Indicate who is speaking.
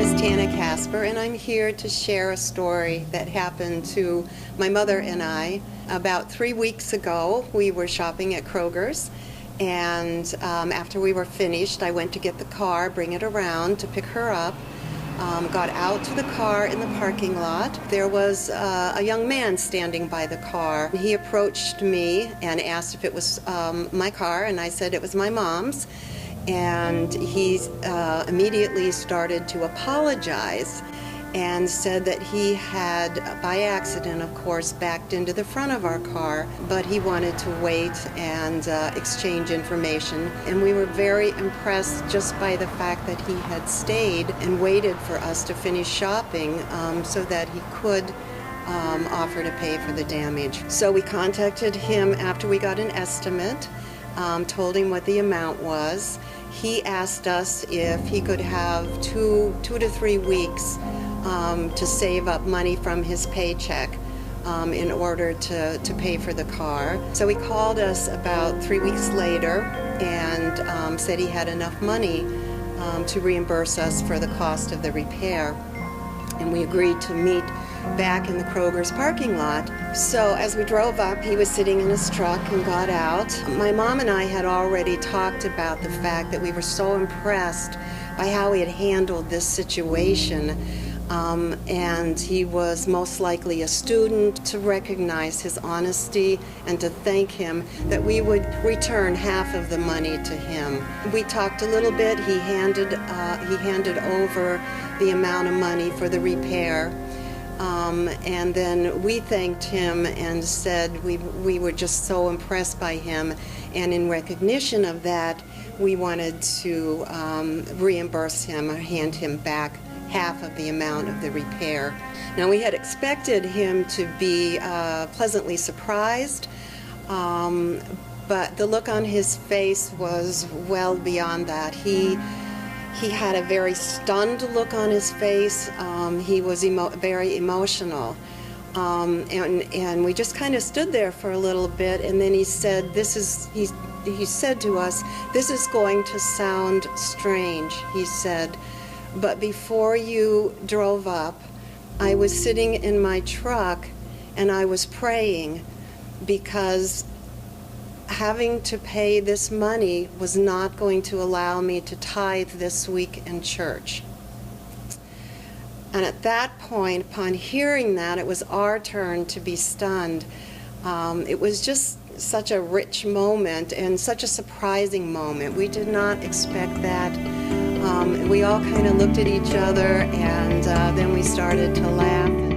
Speaker 1: is Tana Casper, and I'm here to share a story that happened to my mother and I. About 3 weeks ago, we were shopping at Kroger's, and after we were finished, I went to get the car, bring it around to pick her up. Got out to the car in the parking lot. There was a young man standing by the car. He approached me and asked if it was my car, and I said it was my mom's. And he immediately started to apologize and said that he had, by accident, of course, backed into the front of our car, but he wanted to wait and exchange information. And we were very impressed just by the fact that he had stayed and waited for us to finish shopping so that he could offer to pay for the damage. So we contacted him after we got an estimate, told him what the amount was. He asked us if he could have two to 3 weeks to save up money from his paycheck in order to pay for the car. So he called us about 3 weeks later and said he had enough money to reimburse us for the cost of the repair. And we agreed to meet back in the Kroger's parking lot. So as we drove up, he was sitting in his truck and got out. My mom and I had already talked about the fact that we were so impressed by how he had handled this situation. And he was most likely a student, to recognize his honesty and to thank him that we would return half of the money to him. We talked a little bit. He handed over the amount of money for the repair. And then we thanked him and said we were just so impressed by him, and in recognition of that, we wanted to reimburse him or hand him back half of the amount of the repair. Now, we had expected him to be pleasantly surprised, but the look on his face was well beyond that. He had a very stunned look on his face. He was very emotional. And we just kind of stood there for a little bit, and then he said, he said to us, "This is going to sound strange," he said, "but before you drove up, I was sitting in my truck and I was praying because having to pay this money was not going to allow me to tithe this week in church." And at that point, upon hearing that, it was our turn to be stunned. It was just such a rich moment and such a surprising moment. We did not expect that. We all kind of looked at each other, and then we started to laugh.